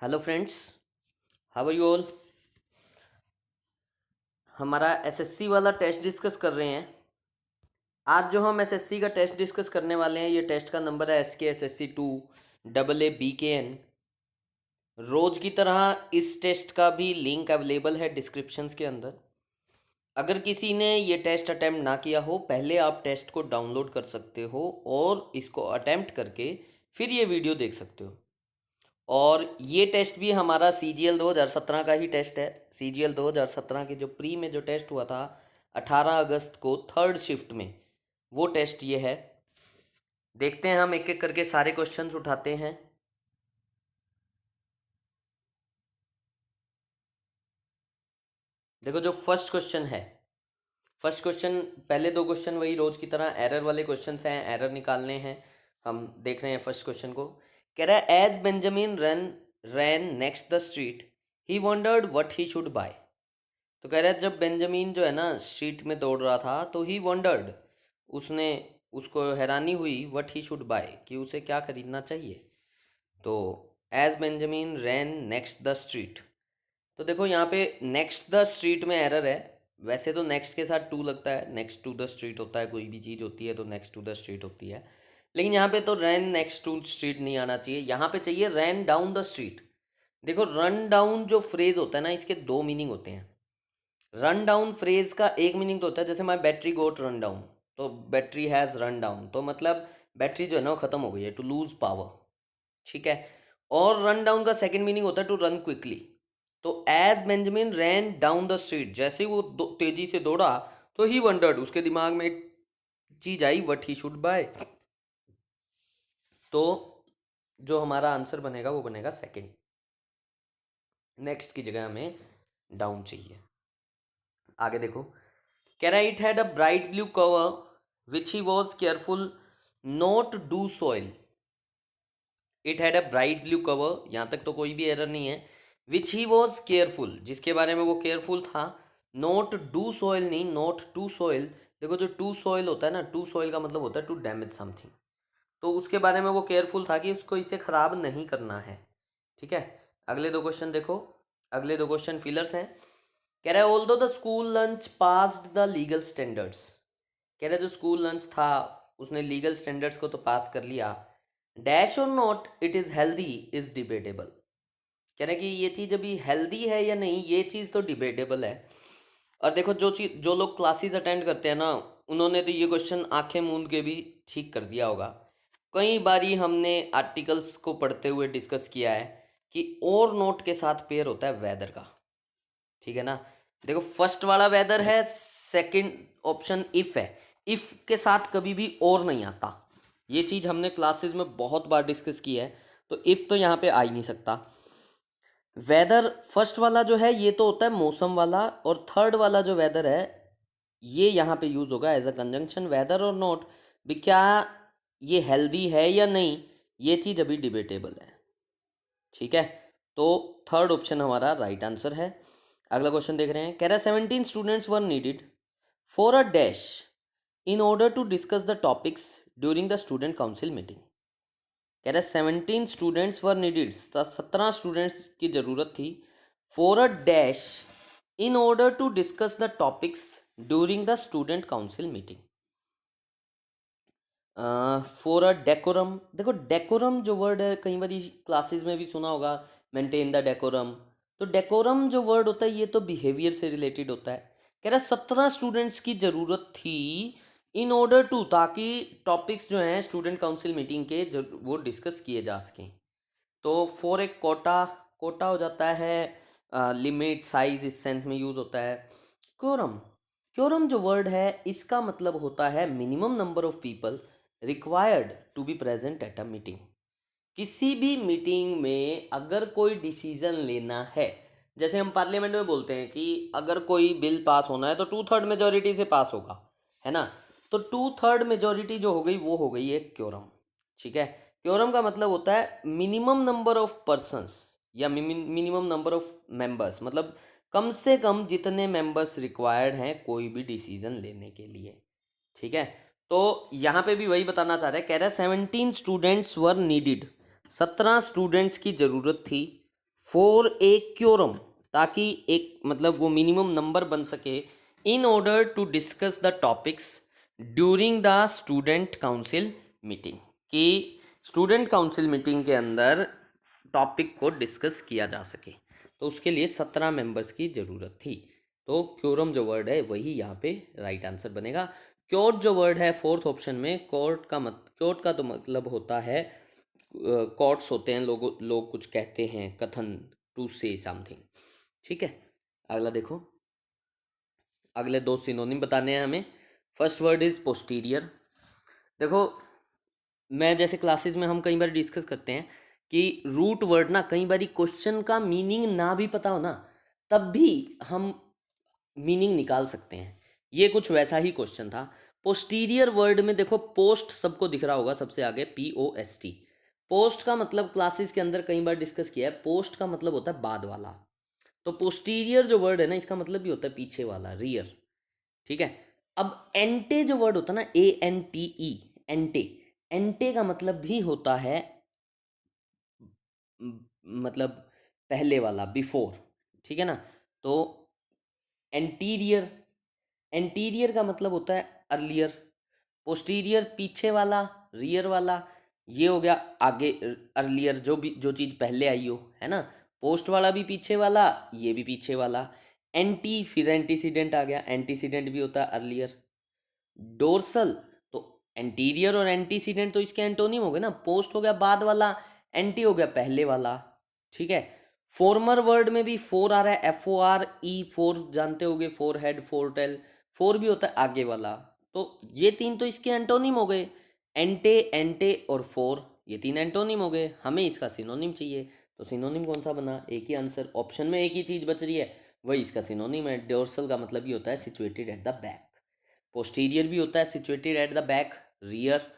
Hello friends, how are you all. हमारा SSC वाला test discuss कर रहे हैं। आज जो हम एसएससी का टेस्ट डिस्कस करने वाले हैं, ये टेस्ट का नंबर है SK SSC 2 AA BKN। रोज की तरह इस टेस्ट का भी लिंक अवेलेबल है डिस्क्रिप्शंस के अंदर। अगर किसी ने ये टेस्ट अटेम्प्ट ना किया हो, पहले आप टेस्ट को डाउनलोड कर सकते हो और इसको अटेम्प्ट करके फिर ये वीडियो देख सकते हो। और ये टेस्ट भी हमारा CGL 2017 का ही टेस्ट है। CGL 2017 के जो प्री में जो टेस्ट हुआ था 18 अगस्त को थर्ड शिफ्ट में, वो टेस्ट ये है। देखते हैं, हम एक एक करके सारे क्वेश्चंस उठाते हैं। देखो, जो फर्स्ट क्वेश्चन है, फर्स्ट क्वेश्चन, पहले दो क्वेश्चन वही रोज की तरह एरर वाले क्वेश्चंस हैं, एरर निकालने हैं। हम देख रहे हैं फर्स्ट क्वेश्चन को। कह रहा है as Benjamin ran next the street he wondered what he should buy. तो कह रहा है जब बेंजामिन जो है ना स्ट्रीट में दौड़ रहा था तो ही वंडर्ड, उसने उसको हैरानी हुई व्हाट ही शुड बाय, कि उसे क्या खरीदना चाहिए। तो as Benjamin ran next the street, तो देखो यहाँ पे नेक्स्ट द स्ट्रीट में एरर है। वैसे तो नेक्स्ट के साथ टू लगता है, नेक्स्ट टू द स्ट्रीट होता है, कोई भी चीज़ होती है तो नेक्स्ट टू द स्ट्रीट होती है। लेकिन यहाँ पे तो रैन नेक्स्ट टू स्ट्रीट नहीं आना चाहिए, यहाँ पे चाहिए रैन डाउन द स्ट्रीट। देखो, रन डाउन जो फ्रेज होता है ना, इसके दो मीनिंग होते हैं। रन डाउन फ्रेज का एक मीनिंग तो होता है, जैसे माई बैटरी गोट रन डाउन, तो बैटरी हैज़ रन डाउन, तो मतलब बैटरी जो है ना वो खत्म हो गई है, टू लूज पावर। ठीक है। और रन डाउन का सेकंड मीनिंग होता है टू रन क्विकली। तो as Benjamin ran down the street, जैसे ही वो तेजी से दौड़ा तो ही वंडर्ड, उसके दिमाग में एक चीज आई, व्हाट ही शुड बाय। तो जो हमारा आंसर बनेगा वो बनेगा सेकंड। नेक्स्ट की जगह हमें डाउन चाहिए। आगे देखो, कह रहा है it had a bright blue cover which he was careful not do soil. It had a bright blue cover, यहाँ तक तो कोई भी एरर नहीं है। विच ही वॉज केयरफुल, जिसके बारे में वो केयरफुल था। नॉट डू सॉइल नहीं, नॉट टू सॉइल। देखो, जो टू सॉइल होता है ना, टू सॉइल का मतलब होता है टू डैमेज समथिंग। तो उसके बारे में वो केयरफुल था कि उसको इसे खराब नहीं करना है। ठीक है। अगले दो क्वेश्चन देखो, अगले दो क्वेश्चन फिलर्स हैं। कह रहा है although the school lunch passed the legal standards. कह रहा है जो स्कूल लंच था उसने लीगल स्टैंडर्ड्स को तो पास कर लिया। डैश और not it is healthy is debatable. कह रहे हैं कि ये चीज़ अभी हेल्दी है या नहीं, ये चीज़ तो डिबेटेबल है। और देखो, जो चीज जो लोग क्लासेस अटेंड करते हैं ना, उन्होंने तो ये क्वेश्चन आंखें मूंद के भी ठीक कर दिया होगा। कई बारी हमने आर्टिकल्स को पढ़ते हुए डिस्कस किया है कि और नोट के साथ पेयर होता है वेदर का। ठीक है ना। देखो, फर्स्ट वाला वेदर है, सेकंड ऑप्शन इफ है। इफ के साथ कभी भी और नहीं आता। ये चीज हमने क्लासेस में बहुत बार डिस्कस की है, तो इफ तो यहाँ पे आ ही नहीं सकता। वेदर फर्स्ट वाला जो है ये तो होता है मौसम वाला, और थर्ड वाला जो वेदर है ये यहाँ पे यूज होगा एज अ कंजंक्शन, वेदर और नॉट। भी क्या ये हेल्दी है या नहीं, ये चीज अभी डिबेटेबल है। ठीक है। तो थर्ड ऑप्शन हमारा राइट आंसर है। अगला क्वेश्चन देख रहे हैं। कह रहा है 17 students were needed for a dash in order to discuss the topics during the student council meeting. कह रहा है 17 स्टूडेंट्स वर नीडेड, 17 स्टूडेंट्स की जरूरत थी, for a dash in order to discuss the topics during the student council meeting. For a decorum, देखो decorum जो word है कई बार क्लासेस में भी सुना होगा, मेंटेन द डेकोरम। तो डेकोरम जो वर्ड होता है ये तो बिहेवियर से रिलेटेड होता है। कह रहा है 17 स्टूडेंट्स की ज़रूरत थी इन ऑर्डर टू, ताकि टॉपिक्स जो हैं स्टूडेंट काउंसिल मीटिंग के वो डिस्कस किए जा सकें। तो फॉर एक कोटा, कोटा हो जाता है लिमिट, साइज, इस सेंस में यूज होता है। क्योरम, क्योरम जो वर्ड है इसका मतलब होता है minimum number of people required to be present at a meeting. किसी भी मीटिंग में अगर कोई डिसीजन लेना है, जैसे हम पार्लियामेंट में बोलते हैं कि अगर कोई बिल पास होना है तो 2/3 मेजोरिटी से पास होगा, है ना। तो 2/3 मेजोरिटी जो हो गई वो हो गई एक क्योरम। ठीक है। क्योरम का मतलब होता है मिनिमम नंबर ऑफ पर्सन्स या मिनिमम नंबर ऑफ मेंबर्स, मतलब कम से कम जितने मेंबर्स रिक्वायर्ड हैं कोई भी डिसीजन लेने के लिए। ठीक है। तो यहाँ पे भी वही बताना चाह रहा है, कह रहा है 17 स्टूडेंट्स वर नीडिड, 17 स्टूडेंट्स की ज़रूरत थी फॉर ए क्योरम, ताकि एक मतलब वो मिनिमम नंबर बन सके, in order to discuss the topics during the student council meeting, कि स्टूडेंट काउंसिल मीटिंग के अंदर टॉपिक को डिस्कस किया जा सके। तो उसके लिए 17 मेंबर्स की ज़रूरत थी। तो क्योरम जो वर्ड है वही यहाँ पे राइट आंसर बनेगा। कोर्ट जो वर्ड है फोर्थ ऑप्शन में, कोर्ट का तो मतलब होता है, कोर्ट्स होते हैं, लोग कुछ कहते हैं, कथन, टू से समथिंग। ठीक है, अगला देखो, अगले दो सिनोनिम बताने हैं हमें। First word is posterior. देखो, मैं जैसे क्लासेस में हम कई बार डिस्कस करते हैं कि रूट वर्ड ना, कई बार क्वेश्चन का मीनिंग ना भी पता हो ना, तब भी हम मीनिंग निकाल सकते हैं। ये कुछ वैसा ही क्वेश्चन था। पोस्टीरियर वर्ड में देखो, पोस्ट सबको दिख रहा होगा सबसे आगे, POST। पोस्ट का मतलब क्लासेस के अंदर कई बार डिस्कस किया है, पोस्ट का मतलब होता है बाद वाला। तो पोस्टीरियर जो वर्ड है ना, इसका मतलब भी होता है पीछे वाला, रियर। ठीक है। अब एंटे जो वर्ड होता है ना, ANTE, एंटे, एंटे का मतलब भी होता है मतलब पहले वाला, बिफोर। ठीक है ना। तो एंटीरियर, एंटीरियर का मतलब होता है अर्लियर। पोस्टीरियर पीछे वाला, रियर वाला, ये हो गया आगे, अर्लियर, जो भी जो चीज़ पहले आई हो, है ना। पोस्ट वाला भी पीछे वाला, ये भी पीछे वाला। एंटी, फिर एंटीसीडेंट आ गया, एंटीसीडेंट भी होता है अर्लियर। डोर्सल, तो एंटीरियर और एंटीसीडेंट तो इसके एंटोनिम हो गए ना। पोस्ट हो गया बाद वाला, एंटी हो गया पहले वाला। ठीक है। फॉर्मर वर्ड में भी फोर आ रहा है, FORE, फोर जानते होगे, forehead, foretell. Fore भी होता है आगे वाला। तो ये तीन तो इसके एंटोनिम हो गए, एंटे, एंटे और फोर, ये तीन एंटोनिम हो गए। हमें इसका सिनोनिम चाहिए, तो सिनोनिम कौन सा बना, एक ही आंसर, ऑप्शन में एक ही चीज़ बच रही है, वही इसका सिनोनिम है। डोर्सल का मतलब ये होता है situated at the back. Posterior भी होता है situated at the back, rear.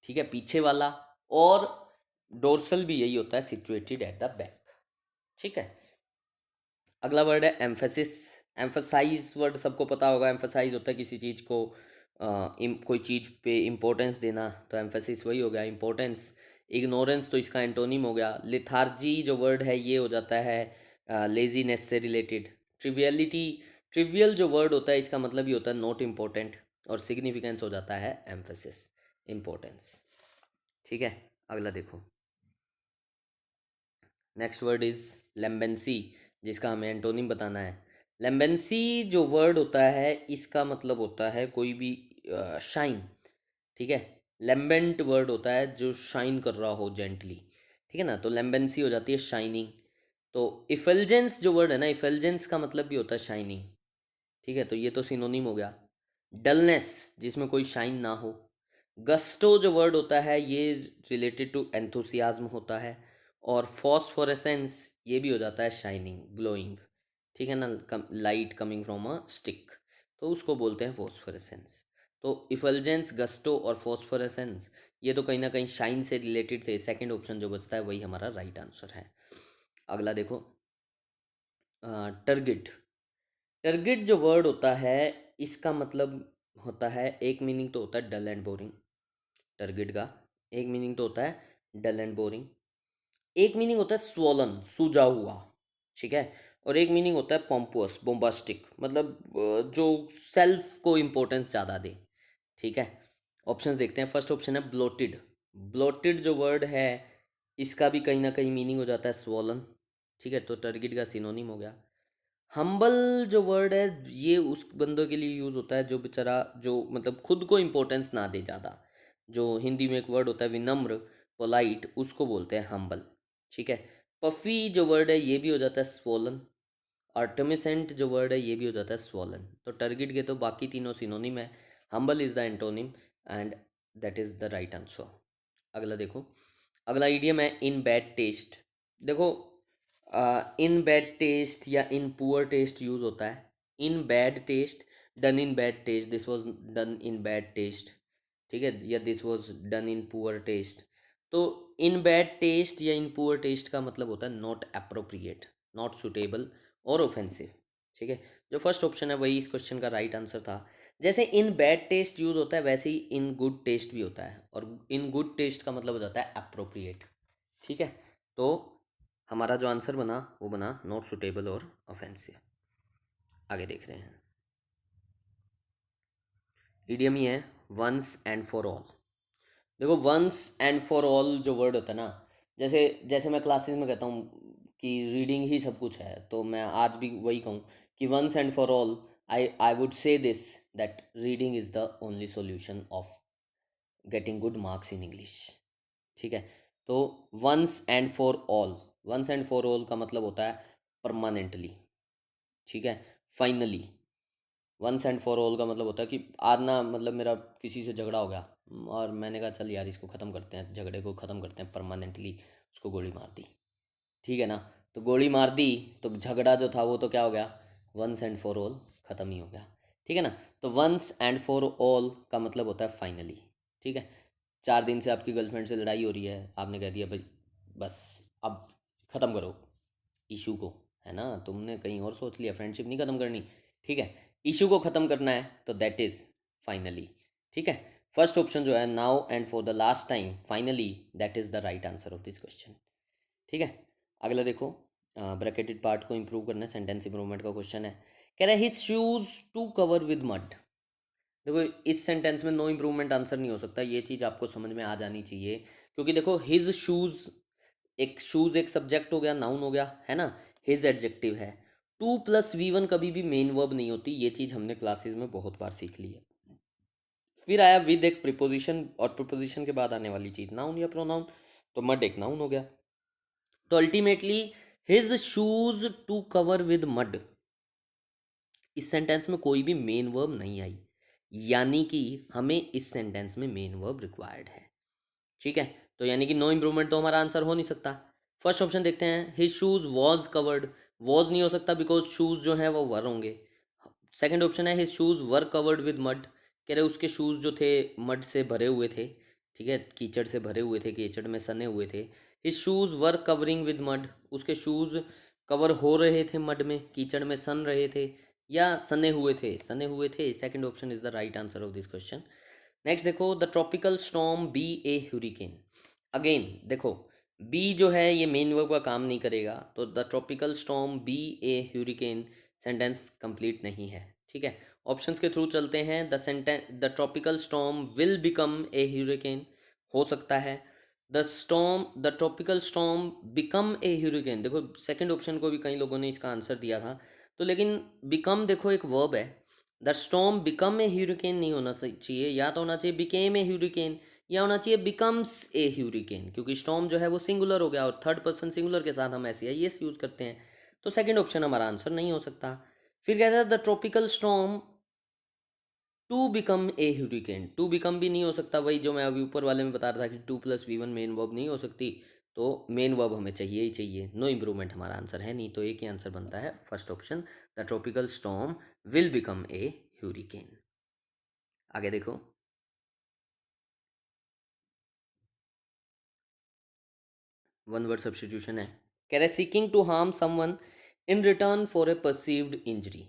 ठीक है, पीछे वाला। और डोर्सल भी यही होता है, सिचुएटेड एट द बैक। ठीक है। अगला वर्ड है एम्फेसिस। एम्फसाइज वर्ड सबको पता होगा, एम्फसाइज होता है किसी चीज़ को कोई चीज़ पे इम्पोर्टेंस देना, तो एम्फेसिस वही हो गया, इम्पोर्टेंस। इग्नोरेंस तो इसका एंटोनिम हो गया। लिथार्जी जो वर्ड है ये हो जाता है लेजीनेस से रिलेटेड। ट्रिवियलिटी, ट्रिवियल जो वर्ड होता है इसका मतलब ये होता है नॉट इम्पोर्टेंट, और सिग्निफिकेंस हो जाता है एम्फेसिस, इम्पोर्टेंस। ठीक है, अगला देखो। नेक्स्ट वर्ड इज लेम्बेंसी, जिसका हमें एंटोनिम बताना है। लेम्बेंसी जो वर्ड होता है इसका मतलब होता है कोई भी शाइन। ठीक है, लेम्बेंट वर्ड होता है जो शाइन कर रहा हो जेंटली। ठीक है ना, तो लेम्बेंसी हो जाती है शाइनिंग। तो इफल्जेंस जो वर्ड है ना, इफल्जेंस का मतलब भी होता है शाइनिंग। ठीक है, तो ये तो सिनोनिम हो गया। डलनेस, जिसमें कोई शाइन ना हो। गस्टो जो वर्ड होता है ये रिलेटेड टू एंथुसियाज्म होता है। और फॉस्फोरेसेंस ये भी हो जाता है शाइनिंग, ग्लोइंग। ठीक है ना, light coming from a stick, तो उसको बोलते हैं फॉस्फोरेसेंस। तो इफल्जेंस, गस्टो और फॉस्फोरेसेंस ये तो कहीं ना कहीं शाइन से रिलेटेड थे। सेकंड ऑप्शन जो बचता है वही हमारा राइट आंसर है। अगला देखो, टर्गिट। टर्गिट जो वर्ड होता है इसका मतलब होता है, एक मीनिंग तो होता है डल एंड बोरिंग। टर्गिट का एक मीनिंग तो होता है डल एंड बोरिंग, एक मीनिंग होता है स्वोलन, सूजा हुआ। ठीक है, और एक मीनिंग होता है पॉम्पस, बोम्बास्टिक, मतलब जो सेल्फ को इम्पोर्टेंस ज़्यादा दे। ठीक है, ऑप्शंस देखते हैं। फर्स्ट ऑप्शन है ब्लोटेड। ब्लोटेड जो वर्ड है इसका भी कहीं ना कहीं मीनिंग हो जाता है स्वोलन। ठीक है, तो टर्गिट का सिनोनिम हो गया। हम्बल जो वर्ड है ये उस बंदों के लिए यूज़ होता है जो बेचारा, जो मतलब खुद को इम्पोर्टेंस ना दे ज़्यादा। जो हिंदी में एक वर्ड होता है विनम्र, पोलाइट, उसको बोलते हैं हम्बल। ठीक है। पफी जो वर्ड है ये भी हो जाता है स्वोलन। आर्टमिसेंट जो वर्ड है ये भी हो जाता है स्वोलन। तो टारगेट के तो बाकी तीनों सिनोनिम है, humble is the antonym, and that is the right answer. अगला देखो, अगला इडियम है इन बैड टेस्ट। देखो, इन बैड टेस्ट या इन पुअर टेस्ट यूज़ होता है। In bad taste, done in bad taste, this was done in bad taste. ठीक है, या this was done in poor taste. तो इन बैड टेस्ट या इन पुअर टेस्ट का मतलब होता है नॉट अप्रोप्रिएट, नॉट सुटेबल और ऑफेंसिव। ठीक है, जो फर्स्ट ऑप्शन है वही इस क्वेश्चन का राइट आंसर था। जैसे इन बैड टेस्ट यूज होता है वैसे ही इन गुड टेस्ट भी होता है, और इन गुड टेस्ट का मतलब हो जाता है अप्रोप्रिएट। ठीक है, तो हमारा जो आंसर बना वो बना नॉट सुटेबल और ऑफेंसिव। आगे देख रहे हैं, इडियम ही है वंस एंड फॉर ऑल। देखो वंस एंड फॉर ऑल जो वर्ड होता है ना, जैसे जैसे मैं क्लासेस में कहता हूँ कि रीडिंग ही सब कुछ है, तो मैं आज भी वही कहूँ कि once and for all I would say this, that reading is the only solution of getting good marks in English. ठीक है, तो once and for all, once and for all का मतलब होता है परमानेंटली। ठीक है, finally. Once and for all का मतलब होता है कि आज ना, मतलब मेरा किसी से झगड़ा हो गया और मैंने कहा चल यार इसको ख़त्म करते हैं, झगड़े को ख़त्म करते हैं परमानेंटली, उसको गोली मार दी। ठीक है ना, तो गोली मार दी तो झगड़ा जो था वो तो क्या हो गया, वंस एंड फॉर ऑल ख़त्म ही हो गया। ठीक है ना, तो वंस एंड फॉर ऑल का मतलब होता है फाइनली। ठीक है, 4 दिन से आपकी गर्लफ्रेंड से लड़ाई हो रही है, आपने कह दिया भाई बस अब ख़त्म करो इशू को, है ना, तुमने कहीं और सोच लिया, फ्रेंडशिप नहीं ख़त्म करनी। ठीक है, इशू को ख़त्म करना है तो दैट इज़ फाइनली। ठीक है, फर्स्ट ऑप्शन जो है now and for the last time finally, that is the right answer of this question. ठीक है, अगला देखो, ब्रैकेटेड पार्ट को इंप्रूव करना है, सेंटेंस इंप्रूवमेंट का क्वेश्चन है। कह रहा है his shoes to cover with mud. देखो इस सेंटेंस में नो इम्प्रूवमेंट आंसर नहीं हो सकता, ये चीज़ आपको समझ में आ जानी चाहिए, क्योंकि देखो हिज शूज, एक शूज एक सब्जेक्ट हो गया, नाउन हो गया, है ना, हिज एडजेक्टिव है। 2+V1 कभी भी मेन वर्ब नहीं होती, ये चीज़ हमने क्लासेस में बहुत बार सीख ली है। फिर आया विद एक प्रिपोजिशन, और प्रिपोजिशन के बाद आने वाली चीज़ नाउन या प्रोनाउन, तो मड एक नाउन हो गया। तो ultimately his shoes to cover with mud, इस सेंटेंस में कोई भी मेन वर्ब नहीं आई, यानी कि हमें इस सेंटेंस में मेन वर्ब रिक्वायर्ड है। ठीक है, तो यानी कि नो इम्प्रूवमेंट तो हमारा आंसर हो नहीं सकता। फर्स्ट ऑप्शन देखते हैं, his shoes was covered, was नहीं हो सकता बिकॉज शूज जो है वो वर होंगे। सेकंड ऑप्शन है his shoes were covered with mud, कह रहे उसके शूज जो थे मड से भरे हुए थे। ठीक है, कीचड़ से भरे हुए थे, कीचड़ में सने हुए थे। His shoes were covering with mud, उसके शूज कवर हो रहे थे मड में, कीचड़ में सन रहे थे, या सने हुए थे, सने हुए थे। Second option is the right answer of this question. Next देखो, the tropical storm B A hurricane. Again देखो, बी जो है ये मेन वर्ब का काम नहीं करेगा, तो the tropical storm B A hurricane sentence complete नहीं है। ठीक है, ऑप्शंस के थ्रू चलते हैं। The tropical storm will become a hurricane, हो सकता है। The tropical storm become a hurricane, देखो सेकंड ऑप्शन को भी कई लोगों ने इसका आंसर दिया था, तो लेकिन बिकम देखो एक वर्ब है, द स्टॉर्म बिकम ए ह्यूरिकेन नहीं होना चाहिए, या तो होना चाहिए बिकेम ए ह्यूरिकेन, या होना चाहिए बिकम्स ए ह्यूरिकेन, क्योंकि स्टॉर्म जो है वो सिंगुलर हो गया और थर्ड पर्सन सिंगुलर के साथ हम ऐसे एस यूज़ करते हैं, तो सेकंड ऑप्शन हमारा आंसर नहीं हो सकता। फिर कहता है the tropical storm to become a hurricane, to become भी नहीं हो सकता, वही जो मैं अभी ऊपर वाले में बता रहा था कि 2+V1 मेन वर्ब नहीं हो सकती, तो मेन वर्ब हमें चाहिए ही चाहिए, नो इम्प्रूवमेंट हमारा आंसर है नहीं, तो एक ही आंसर बनता है first option, the tropical storm will become a hurricane. आगे देखो, वन वर्ड सब्स्टिट्यूशन है। कह रहा है seeking to harm someone in return for a perceived injury.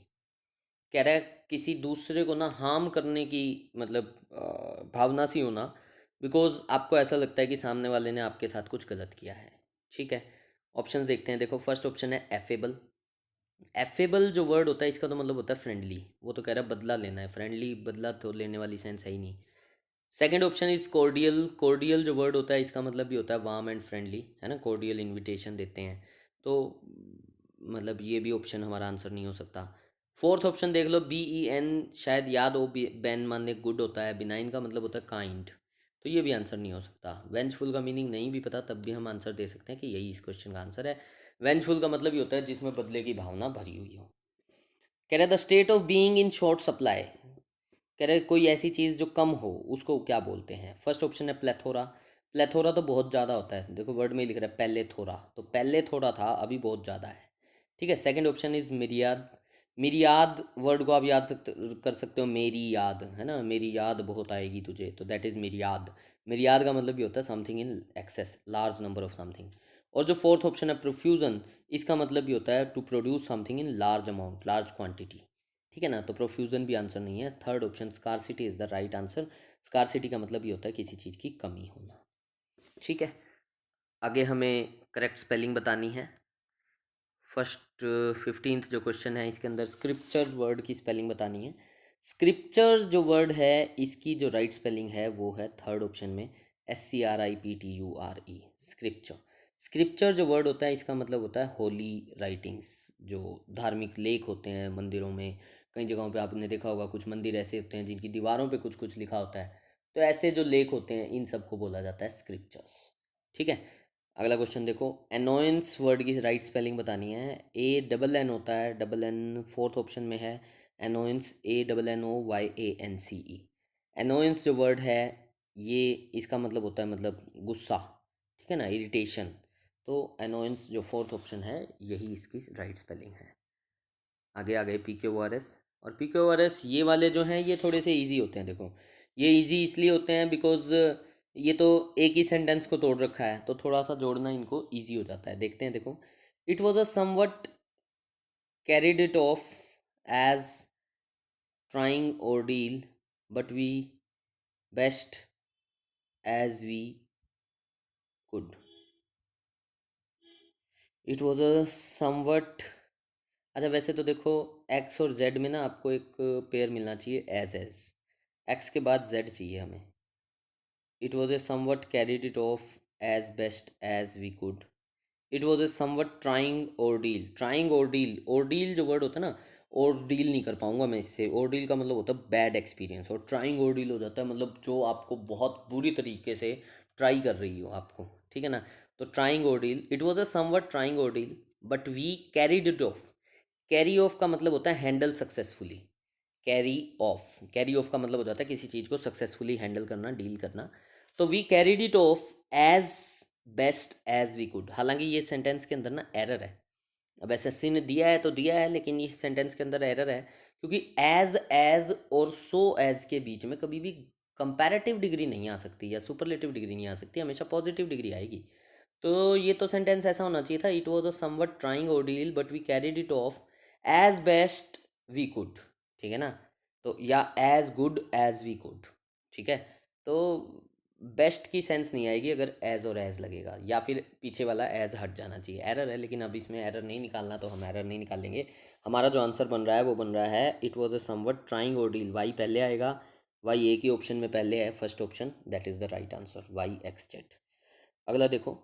कह रहा है किसी दूसरे को ना हार्म करने की, मतलब भावना सी होना, बिकॉज आपको ऐसा लगता है कि सामने वाले ने आपके साथ कुछ गलत किया है। ठीक है, ऑप्शंस देखते हैं। देखो फर्स्ट ऑप्शन है एफेबल। एफेबल जो वर्ड होता है इसका तो मतलब होता है फ्रेंडली, वो तो कह रहा है बदला लेना है, फ्रेंडली बदला तो लेने वाली सेंस है ही नहीं। Second option is cordial. Cordial जो वर्ड होता है इसका मतलब भी होता है वार्म एंड फ्रेंडली, है ना, कोर्डियल इनविटेशन देते हैं, तो मतलब ये भी ऑप्शन हमारा आंसर नहीं हो सकता। फोर्थ ऑप्शन देख लो, BEN, शायद याद हो, बैन मानने गुड होता है, बिनाइन का मतलब होता है काइंड, तो ये भी आंसर नहीं हो सकता। वेंचफुल का मीनिंग नहीं भी पता तब भी हम आंसर दे सकते हैं कि यही इस क्वेश्चन का आंसर है। वेंचफुल का मतलब ये होता है जिसमें बदले की भावना भरी हुई हो। कह रहे the state of being in short supply, कह रहे कोई ऐसी चीज़ जो कम हो उसको क्या बोलते हैं। फर्स्ट ऑप्शन है प्लेथोरा। प्लेथोरा तो बहुत ज़्यादा होता है, देखो वर्ड में ही लिख रहा है पहले थोड़ा, तो पहले थोड़ा था अभी बहुत ज़्यादा है। ठीक है, सेकंड ऑप्शन इज मिरियाद। मिरियाद वर्ड को आप कर सकते हो मेरी याद, है ना, मेरी याद बहुत आएगी तुझे, तो दैट इज़ मिरियाद। मिरियाद का मतलब भी होता है something in excess, large number of something. और जो फोर्थ ऑप्शन है प्रोफ्यूजन, इसका मतलब भी होता है to produce something in large amount, large quantity. ठीक है ना, तो प्रोफ्यूजन भी आंसर नहीं है। Third option scarcity is the right answer. Scarcity का मतलब ये होता है किसी चीज़ की कमी होना। ठीक है, आगे हमें करेक्ट स्पेलिंग बतानी है। फर्स्ट 15th जो क्वेश्चन है इसके अंदर स्क्रिप्चर वर्ड की स्पेलिंग बतानी है। स्क्रिप्चर जो वर्ड है इसकी जो राइट स्पेलिंग है वो है थर्ड ऑप्शन में SCRIPTURE, स्क्रिप्चर। स्क्रिप्चर जो वर्ड होता है इसका मतलब होता है होली राइटिंग्स, जो धार्मिक लेख होते हैं मंदिरों में। कई जगहों पे आपने देखा होगा कुछ मंदिर ऐसे होते हैं जिनकी दीवारों पे कुछ कुछ लिखा होता है, तो ऐसे जो लेख होते हैं इन सबको बोला जाता है स्क्रिप्चर्स। ठीक है, अगला क्वेश्चन देखो। एनोयंस वर्ड की राइट स्पेलिंग बतानी है। ANN होता है, डबल एन फोर्थ ऑप्शन में है। Annoyance ANNOYANCE। एनोयंस जो वर्ड है ये इसका मतलब होता है मतलब गुस्सा, ठीक है ना, इरिटेशन। तो एनोयंस जो फोर्थ ऑप्शन है यही इसकी राइट स्पेलिंग है। आगे आ गए PQRS। और PQRS ये वाले जो हैं ये थोड़े से इजी होते हैं। देखो ये इजी इसलिए होते हैं बिकॉज ये तो एक ही सेंटेंस को तोड़ रखा है, तो थोड़ा सा जोड़ना इनको इजी हो जाता है। देखते हैं, देखो। It was a somewhat carried it off as trying ordeal, but we best as we could. It was a somewhat. अच्छा वैसे तो देखो एक्स और जेड में ना आपको एक पेयर मिलना चाहिए, एज एक्स के बाद जेड चाहिए हमें। It was a somewhat carried it off as best as we could. It was a somewhat trying ordeal। Trying ordeal, ordeal जो वर्ड होता है ना, ordeal नहीं कर पाऊंगा मैं इससे। ordeal का मतलब होता है बैड एक्सपीरियंस, और ट्राइंग ordeal हो जाता है मतलब जो आपको बहुत बुरी तरीके से ट्राई कर रही हो आपको, ठीक है ना। तो trying ordeal, it was a somewhat trying ordeal, but we carried it off. Carry off का मतलब होता है handle successfully. Carry off, carry off का मतलब हो जाता है किसी चीज़ को सक्सेसफुली हैंडल करना, डील करना। तो we carried it off as best as we could. हालांकि ये सेंटेंस के अंदर ना एरर है। अब SSC ने दिया है तो दिया है, लेकिन इस सेंटेंस के अंदर एरर है, क्योंकि एज और सो एज के बीच में कभी भी कंपैरेटिव डिग्री नहीं आ सकती या सुपरलेटिव डिग्री नहीं आ सकती, हमेशा पॉजिटिव डिग्री आएगी। तो ये तो सेंटेंस ऐसा होना चाहिए था, it was a somewhat trying ordeal but we carried it off as best we could, ठीक है ना। तो या as good as we could, ठीक है। तो बेस्ट की सेंस नहीं आएगी अगर एज और एज लगेगा, या फिर पीछे वाला एज हट जाना चाहिए। एरर है, लेकिन अब इसमें एरर नहीं निकालना तो हम एरर नहीं निकालेंगे। हमारा जो आंसर बन रहा है वो बन रहा है it was a somewhat trying ordeal। Y पहले आएगा, वाई एक ही ऑप्शन में पहले है, first option, that is the right answer, Y X Z. अगला देखो,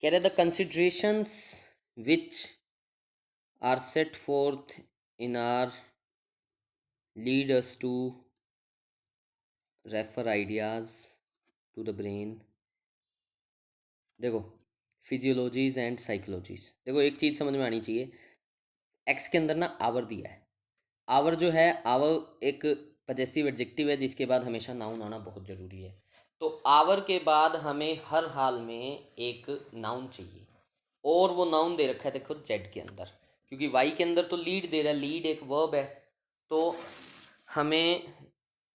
कह रहे the considerations which are set forth in are lead us to refer ideas to the brain. देखो फिजियोलॉजीज एंड साइकोलॉजीज, देखो एक चीज़ समझ में आनी चाहिए। एक्स के अंदर ना आवर दिया है। आवर जो है, आवर एक पजेसिव एडजेक्टिव है जिसके बाद हमेशा नाउन आना बहुत ज़रूरी है। तो आवर के बाद हमें हर हाल में एक नाउन चाहिए, और वो नाउन दे रखा है देखो जेड के अंदर, क्योंकि वाई के अंदर तो लीड दे रहा है, लीड एक वर्ब है। तो हमें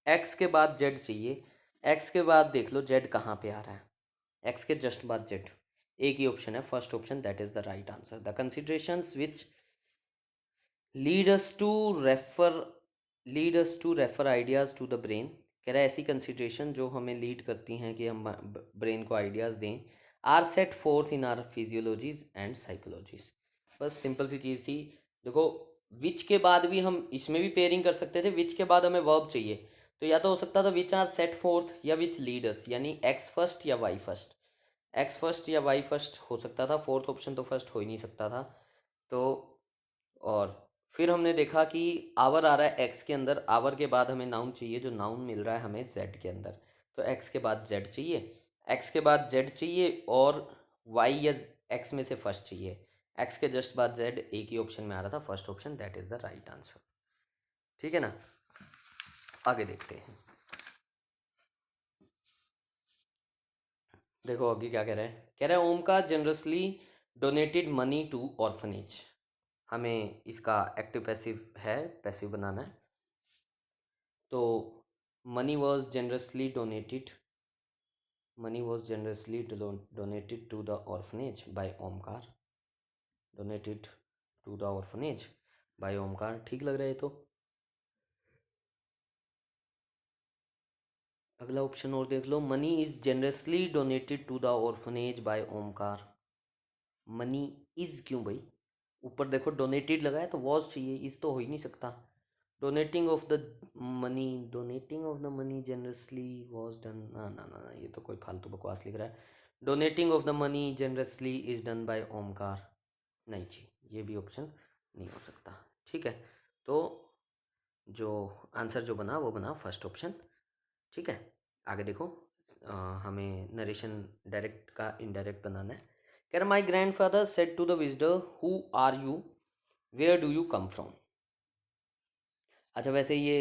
एक्स के बाद जेड चाहिए। एक्स के बाद देख लो जेड कहाँ पे आ रहा है, एक्स के जस्ट बाद जेड। एक ही ऑप्शन है, first option, that is the right answer. The considerations which lead us to refer lead us to refer ideas to the brain. कह रहा है ऐसी कंसिडरेशन जो हमें लीड करती हैं कि हम ब्रेन को आइडियाज़ दें, are set forth in our physiologies and psychologies. बस सिंपल सी चीज़ थी। देखो विच के बाद भी हम इसमें भी पेयरिंग कर सकते थे, विच के बाद हमें वर्ब चाहिए, तो या तो हो सकता था विच आर सेट फोर्थ या विच लीडर्स, यानी एक्स फर्स्ट या वाई फर्स्ट। एक्स फर्स्ट या वाई फर्स्ट हो सकता था, फोर्थ ऑप्शन तो फर्स्ट हो ही नहीं सकता था। तो और फिर हमने देखा कि आवर आ रहा है एक्स के अंदर, आवर के बाद हमें नाउन चाहिए, जो नाउन मिल रहा है हमें जेड के अंदर। तो एक्स के बाद जेड चाहिए, एक्स के बाद जेड चाहिए, और वाई या एक्स में से फर्स्ट चाहिए। एक्स के जस्ट बाद जेड एक ही ऑप्शन में आ रहा था, first option, that is the right answer. ठीक है ना, आगे देखते हैं। देखो आगे क्या कह रहा है, कह रहा है Omkar generously donated money to orphanage. हमें इसका एक्टिव पैसिव है, पैसिव बनाना है। तो money was generously donated, money was generously donated to the orphanage by Omkar. Donated to the orphanage by Omkar, ठीक लग रहा है तो। अगला ऑप्शन और देख लो, money is generously donated to the orphanage by Omkar. Money is क्यों भाई? ऊपर देखो डोनेटेड लगा है तो वॉज चाहिए, इज़ तो हो ही नहीं सकता। Donating of the money generously was done, ना ना ना ना, ये तो कोई फालतू बकवास लिख रहा है। Donating of the money generously is done by Omkar, नहीं जी, ये भी ऑप्शन नहीं हो सकता। ठीक है, तो जो आंसर जो बना वो बना फर्स्ट ऑप्शन। ठीक है, आगे देखो। हमें नरेशन डायरेक्ट का इनडायरेक्ट बनाना है। कह रहा my grandfather said to the visitor who are you, where do you come from. अच्छा, वैसे ये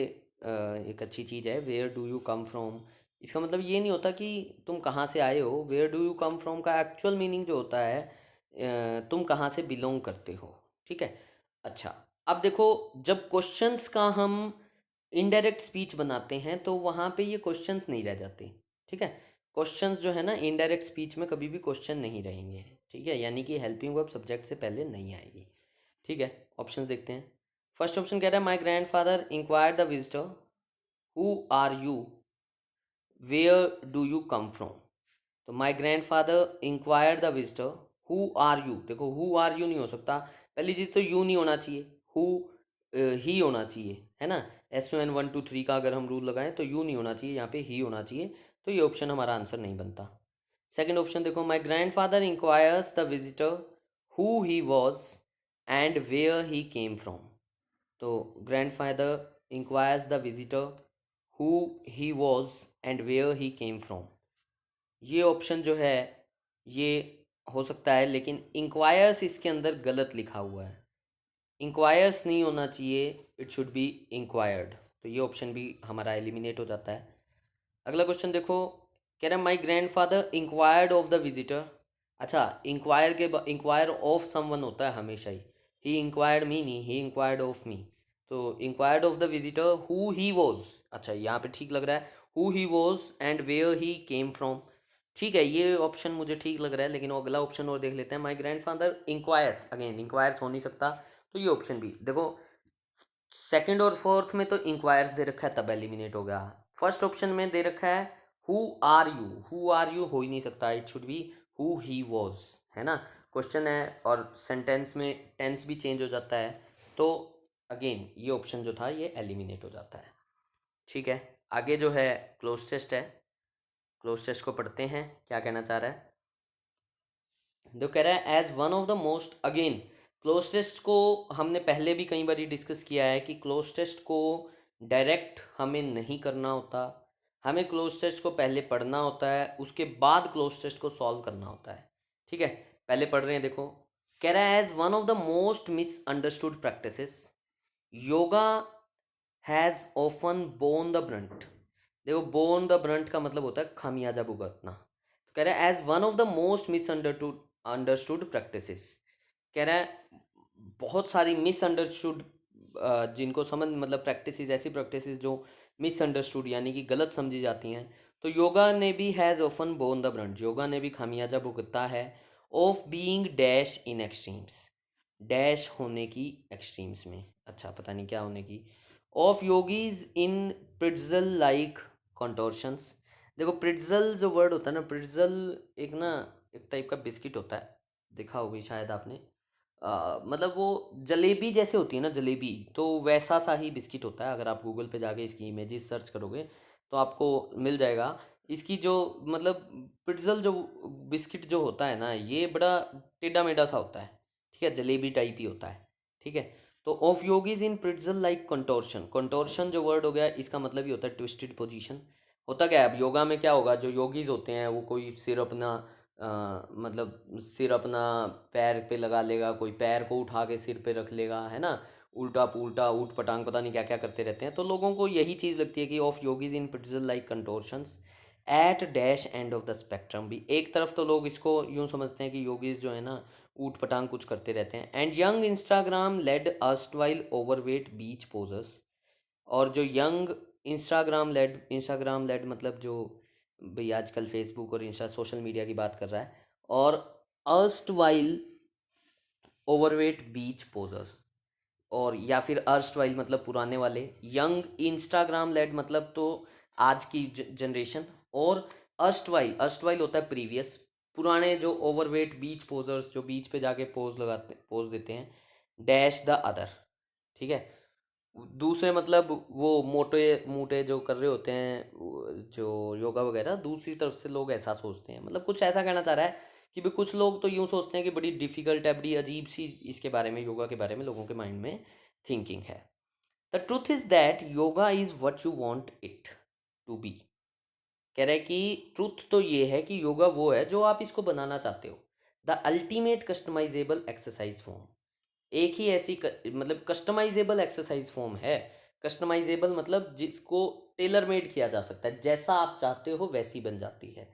एक अच्छी चीज़ है, where do you come from. इसका मतलब ये नहीं होता कि तुम कहाँ से आए हो। Where do you come from का एक्चुअल मीनिंग जो होता है तुम कहाँ से बिलोंग करते हो। ठीक है। अच्छा, अब देखो, जब क्वेश्चंस का हम इनडायरेक्ट स्पीच बनाते हैं तो वहाँ पे ये क्वेश्चंस नहीं रह जाते। ठीक है, क्वेश्चंस जो है ना इनडायरेक्ट स्पीच में कभी भी क्वेश्चन नहीं रहेंगे। ठीक है, यानी कि हेल्पिंग वर्ब सब्जेक्ट से पहले नहीं आएगी। ठीक है, ऑप्शंस देखते हैं। फर्स्ट ऑप्शन कह रहा है my grandfather inquire the visitor who are you, where do you come from. तो my grandfather inquire the visitor who are you, देखो हु आर यू नहीं हो सकता। पहली चीज़ तो यू नहीं होना चाहिए, हु ही होना चाहिए, है ना। SUN 1 2 3 का अगर हम रूल लगाएं तो यू नहीं होना चाहिए, यहाँ पे ही होना चाहिए। तो ये ऑप्शन हमारा आंसर नहीं बनता। सेकंड ऑप्शन देखो, my grandfather inquires the visitor who he was and where he came from. तो grandfather inquires the visitor who he was and where he came from. ये ऑप्शन जो है ये हो सकता है, लेकिन इंक्वायर्स इसके अंदर गलत लिखा हुआ है। इंक्वायर्स नहीं होना चाहिए, इट शुड बी इंक्वायर्ड। तो ये ऑप्शन भी हमारा एलिमिनेट हो जाता है। अगला क्वेश्चन देखो, कह रहा है my grand father inquired of the visitor. अच्छा, इंक्वायर ऑफ समवन होता है हमेशा ही इंक्वायर्ड मी नहीं, ही इंक्वायर्ड ऑफ मी। तो inquired of the visitor who he was, अच्छा यहाँ पे ठीक लग रहा है, who he was and where he came from. ठीक है, ये ऑप्शन मुझे ठीक लग रहा है, लेकिन वो अगला ऑप्शन और देख लेते हैं। माई grandfather enquires, again enquires हो नहीं सकता। तो ये ऑप्शन भी देखो, सेकंड और फोर्थ में तो इंक्वायर्स दे रखा है तब एलिमिनेट हो गया। फर्स्ट ऑप्शन में दे रखा है who are you, who are you हो ही नहीं सकता, it should be who he was, है ना। क्वेश्चन है और सेंटेंस में टेंस भी चेंज हो जाता है, तो अगेन ये ऑप्शन जो था ये एलिमिनेट हो जाता है। ठीक है, आगे जो है क्लोज टेस्ट है। क्लोज टेस्ट को पढ़ते हैं, क्या कहना चाह रहा है। जो कह रहा है as one of the most, again cloze test को हमने पहले भी कई बार डिस्कस किया है कि क्लोज टेस्ट को डायरेक्ट हमें नहीं करना होता। हमें क्लोज टेस्ट को पहले पढ़ना होता है, उसके बाद क्लोज टेस्ट को सॉल्व करना होता है। ठीक है, पहले पढ़ रहे हैं, देखो। कह रहा है as one of the most misunderstood practices yoga has often borne the brunt. देखो, बोन द ब्रंट का मतलब होता है खामियाजा भुगतना। तो कह रहा है as one of the most misunderstood understood practices. कह रहा है बहुत सारी मिसअंडरस्टूड, जिनको समझ मतलब प्रैक्टिसेस, ऐसी प्रैक्टिसेस जो मिसअंडरस्टूड यानी कि गलत समझी जाती हैं। तो योगा ने भी has often borne the Brunt, yoga ने भी खामियाजा भुगता है of being dash in extremes, dash होने की एक्सट्रीम्स में। अच्छा, पता नहीं क्या होने की। Of yogis in pretzel like contortions. देखो, प्रिट्जल जो वर्ड होता है ना, प्रिट्जल एक टाइप का बिस्किट होता है, देखा होगी शायद आपने। मतलब वो जलेबी जैसे होती है ना, जलेबी तो वैसा सा ही बिस्किट होता है। अगर आप गूगल पे जाके इसकी इमेजेस सर्च करोगे तो आपको मिल जाएगा। इसकी जो मतलब प्रिट्जल जो बिस्किट जो होता है ना, ये बड़ा टेढ़ा मेढ़ा सा होता है। ठीक है, जलेबी टाइप ही होता है। ठीक है, तो of yogis in pretzel like कंटोर्शन, कंटोर्शन जो वर्ड हो गया इसका मतलब ही होता है ट्विस्टेड पोजीशन। होता क्या है, अब योगा में क्या होगा, जो योगीज होते हैं वो कोई सिर अपना मतलब सिर अपना पैर पे लगा लेगा, कोई पैर को उठा के सिर पे रख लेगा, है ना। उल्टा पुल्टा ऊट पटांग पता नहीं क्या क्या करते रहते हैं। तो लोगों को यही चीज़ लगती है कि of yogis in pretzel like contortions at dash end of the spectrum. भी एक तरफ तो लोग इसको यूँ समझते हैं कि योगीज जो है ना ऊट पटांग कुछ करते रहते हैं। And young Instagram led erstwhile overweight beach posers. और जो यंग इंस्टाग्राम लेड मतलब जो भाई आजकल फेसबुक और इंस्टा सोशल मीडिया की बात कर रहा है। और अर्स्टवाइल ओवरवेट बीच पोजर्स, और या फिर अर्स्टवाइल मतलब पुराने वाले, यंग इंस्टाग्राम लेड मतलब तो आज की जनरेशन, और अर्स्टवाइल, अर्स्टवाइल होता है प्रीवियस, पुराने जो ओवरवेट बीच पोजर्स जो बीच पे जाके पोज देते हैं, डैश द अदर, ठीक है। दूसरे मतलब वो मोटे मोटे जो कर रहे होते हैं जो योगा वगैरह, दूसरी तरफ से लोग ऐसा सोचते हैं, मतलब कुछ ऐसा कहना चाह रहा है कि भाई कुछ लोग तो यूँ सोचते हैं कि बड़ी डिफिकल्ट है, बड़ी अजीब सी इसके बारे में, योगा के बारे में लोगों के माइंड में थिंकिंग है। The truth is that yoga is what you want it to be. कह रहा है कि ट्रूथ तो ये है कि योगा वो है जो आप इसको बनाना चाहते हो। The ultimate customisable exercise form, एक ही ऐसी मतलब कस्टमाइजेबल एक्सरसाइज फॉर्म है। कस्टमाइजेबल मतलब जिसको टेलर मेड किया जा सकता है, जैसा आप चाहते हो वैसी बन जाती है।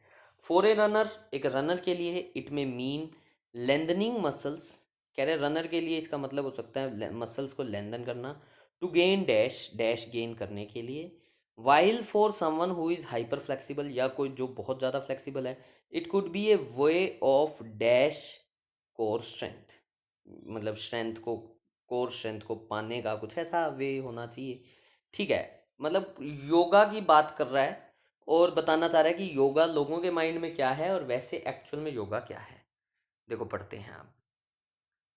फॉर ए रनर, एक रनर के लिए it may mean lengthening muscles. कह रहे रनर के लिए इसका मतलब हो सकता है मसल्स को लेंथन करना। To gain dash, dash gain करने के लिए। While for someone who is hyper flexible, या कोई जो बहुत ज़्यादा फ्लेक्सिबल है, it could be a way of dash core strength, मतलब स्ट्रेंथ को, कोर स्ट्रेंथ को पाने का कुछ ऐसा वे होना चाहिए, ठीक है। मतलब योगा की बात कर रहा है और बताना चाह रहा है कि योगा लोगों के माइंड में क्या है और वैसे एक्चुअल में योगा क्या है। देखो पढ़ते हैं आप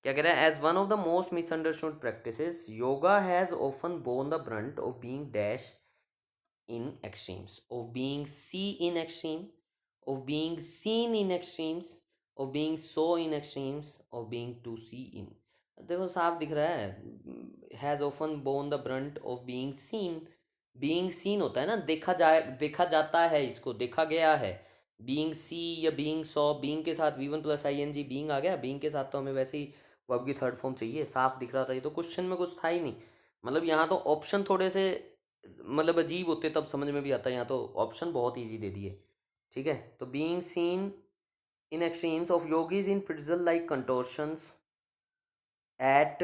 क्या कह रहा है। As one of the most misunderstood practices, yoga has often borne the brunt of being dash in extremes, of being see in extreme, of being seen in extremes, of being so in extremes, of being to see in। देखो साफ दिख रहा है, has often borne the brunt of being seen. Being seen होता है ना, देखा जाए, देखा जाता है, इसको देखा गया है। बीइंग सी या बीइंग सॉ, बीइंग के साथ V one plus I N G being आ गया, बीइंग के साथ तो हमें वैसे ही वर्ब की थर्ड फॉर्म चाहिए। साफ दिख रहा था, ये तो क्वेश्चन में कुछ था ही नहीं। मतलब यहाँ तो ऑप्शन थोड़े से मतलब अजीब होते तब समझ में भी आता है, यहाँ तो ऑप्शन बहुत इजी दे दिए, ठीक है। तो being seen in extremes of yogis in pretzel like contortions at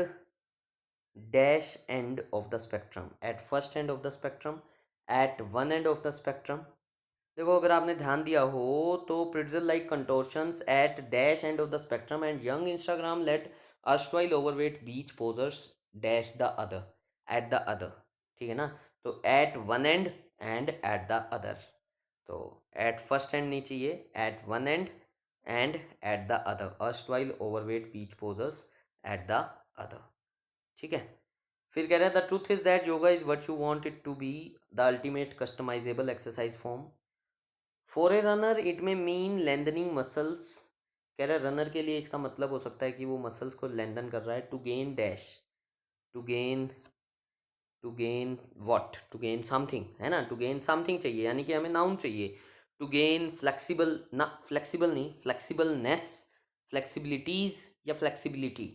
dash end of the spectrum, at first end of the spectrum, at one end of the spectrum. देखो अगर आपने ध्यान दिया हो तो pretzel like contortions at dash end of the spectrum and young Instagram led erstwhile overweight beach posers dash the other, at the other, ठीक है ना। तो at one end and at the other, तो एट फर्स्ट एंड नहीं चाहिए, at one end at the other, erstwhile overweight beach posers at the other, ठीक है। फिर कह रहा है the truth is that yoga is what you want it to be, the ultimate customisable exercise form. For a runner it may mean lengthening muscles. कह रहा है runner के लिए इसका मतलब हो सकता है कि वो मसल्स को लेंथन कर रहा है। To gain dash, to gain, to gain what, to gain something, है ना, टू गेन समथिंग चाहिए, यानी कि हमें नाउन चाहिए। टू गेन फ्लेक्सिबल, ना फ्लेक्सिबल नहीं, फ्लेक्सिबलनेस, फ्लेक्सिबिलिटीज या फ्लेक्सिबिलिटी।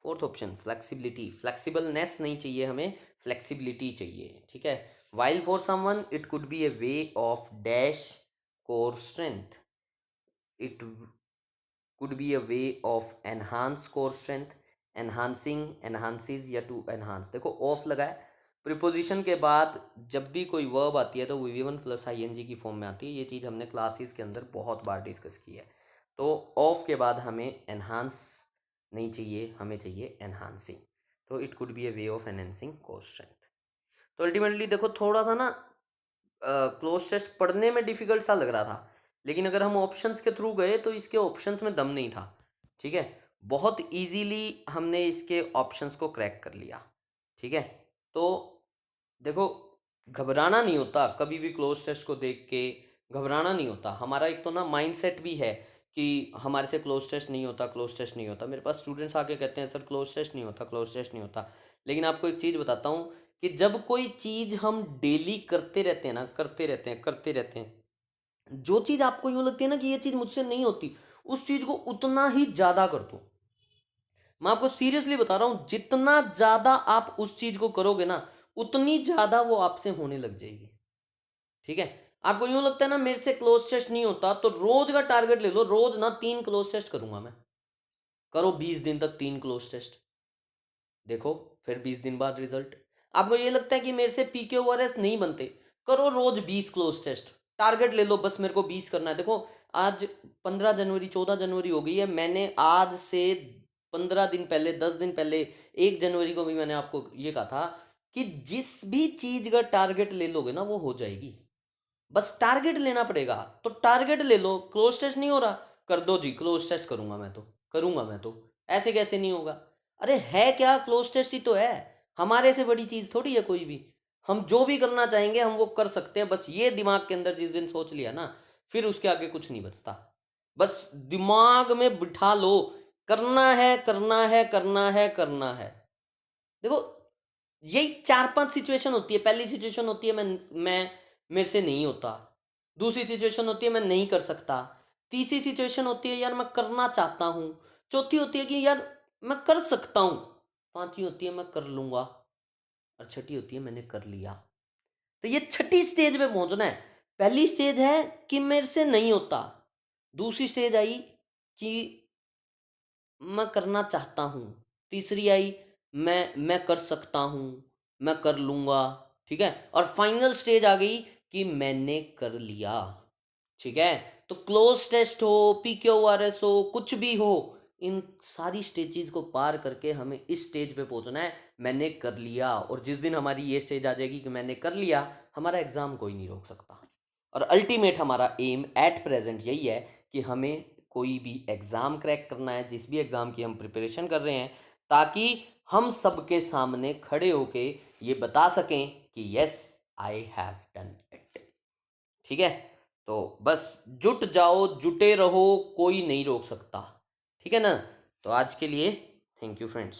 फोर्थ ऑप्शन फ्लेक्सिबिलिटी, फ्लेक्सिबलनेस नहीं चाहिए हमें, फ्लेक्सिबिलिटी चाहिए, ठीक है। While for someone it could be a way of dash core strength, it could be a way of enhance core strength, enhancing, enhances या to enhance। देखो of लगा है, प्रिपोजिशन के बाद जब भी कोई वर्ब आती है तो V one plus I N G की फॉर्म में आती है। ये चीज़ हमने क्लासेस के अंदर बहुत बार डिस्कस की है। तो ऑफ के बाद हमें एनहांस नहीं चाहिए, हमें चाहिए एनहांसिंग। तो it could be a way of enhancing core strength. तो अल्टीमेटली देखो थोड़ा सा ना क्लोज टेस्ट पढ़ने में डिफिकल्ट सा लग रहा था, लेकिन अगर हम ऑप्शंस के थ्रू गए तो इसके ऑप्शंस में दम नहीं था, ठीक है। बहुत इजीली हमने इसके ऑप्शंस को क्रैक कर लिया, ठीक है। तो देखो घबराना नहीं होता कभी भी, क्लोज टेस्ट को देख के घबराना नहीं होता। हमारा एक तो ना माइंडसेट भी है कि हमारे से क्लोज टेस्ट नहीं होता, क्लोज टेस्ट नहीं होता। मेरे पास स्टूडेंट्स आके कहते हैं सर क्लोज टेस्ट नहीं होता, क्लोज टेस्ट नहीं होता। लेकिन आपको एक चीज़ बताता हूँ कि जब कोई चीज़ हम डेली करते रहते हैं ना, करते रहते हैं, करते रहते हैं, जो चीज़ आपको यूँ लगती है ना कि ये चीज़ मुझसे नहीं होती, उस चीज़ को उतना ही ज़्यादा कर दो। मैं आपको सीरियसली बता रहा हूँ, जितना ज़्यादा आप उस चीज़ को करोगे ना, उतनी ज़्यादा वो आपसे होने लग जाएगी, ठीक है। आपको यूँ लगता है ना मेरे से क्लोज टेस्ट नहीं होता, तो रोज का टारगेट ले लो, रोज ना 3 क्लोज टेस्ट करूंगा मैं। करो 20 दिन तक 3 क्लोज टेस्ट, देखो फिर 20 दिन बाद रिजल्ट। आपको ये लगता है कि मेरे से पीके ओआरएस नहीं बनते, करो रोज 20 क्लोज टेस्ट, टारगेट ले लो बस मेरे को 20 करना है। देखो आज 15 जनवरी, 14 जनवरी हो गई है, मैंने आज से 15 दिन पहले, 10 दिन पहले, 1 जनवरी को भी मैंने आपको ये कहा था कि जिस भी चीज का टारगेट ले लोगे ना वो हो जाएगी। बस टारगेट लेना पड़ेगा, तो टारगेट ले लो। क्लोज टेस्ट नहीं हो रहा, कर दो जी, क्लोज टेस्ट करूंगा मैं तो, करूंगा मैं तो, ऐसे कैसे नहीं होगा? अरे है क्या, क्लोज टेस्ट ही तो है, हमारे से बड़ी चीज थोड़ी है कोई भी। हम जो भी करना चाहेंगे हम वो कर सकते हैं, बस ये दिमाग के अंदर जिस दिन सोच लिया ना, फिर उसके आगे कुछ नहीं बचता। बस दिमाग में बिठा लो, करना है करना है करना है करना है। देखो यही 4-5 सिचुएशन होती है। पहली सिचुएशन होती है मैं मेरे से नहीं होता। दूसरी सिचुएशन होती है मैं नहीं कर सकता। तीसरी सिचुएशन होती है यार मैं करना चाहता हूँ। चौथी होती है कि यार मैं कर सकता हूँ। पांचवी होती है मैं कर लूंगा। और छठी होती है मैंने कर लिया। तो ये छठी स्टेज पे पहुंचना है। पहली स्टेज है कि मेरे से नहीं होता। दूसरी स्टेज आई कि मैं करना चाहता हूँ। तीसरी आई मैं कर सकता हूँ, मैं कर लूंगा। ठीक है, और फाइनल स्टेज आ गई कि मैंने कर लिया। ठीक है, तो क्लोज टेस्ट हो, PQRS हो, कुछ भी हो, इन सारी स्टेजेस को पार करके हमें इस स्टेज पे पहुंचना है, मैंने कर लिया। और जिस दिन हमारी ये स्टेज आ जाएगी कि मैंने कर लिया, हमारा एग्जाम कोई नहीं रोक सकता। और अल्टीमेट हमारा एम एट प्रेजेंट यही है कि हमें कोई भी एग्ज़ाम क्रैक करना है, जिस भी एग्ज़ाम की हम प्रिपरेशन कर रहे हैं, ताकि हम सबके सामने खड़े होके ये बता सकें कि yes I have done it. ठीक है, तो बस जुट जाओ, जुटे रहो, कोई नहीं रोक सकता। ठीक है ना? तो आज के लिए थैंक यू फ्रेंड्स।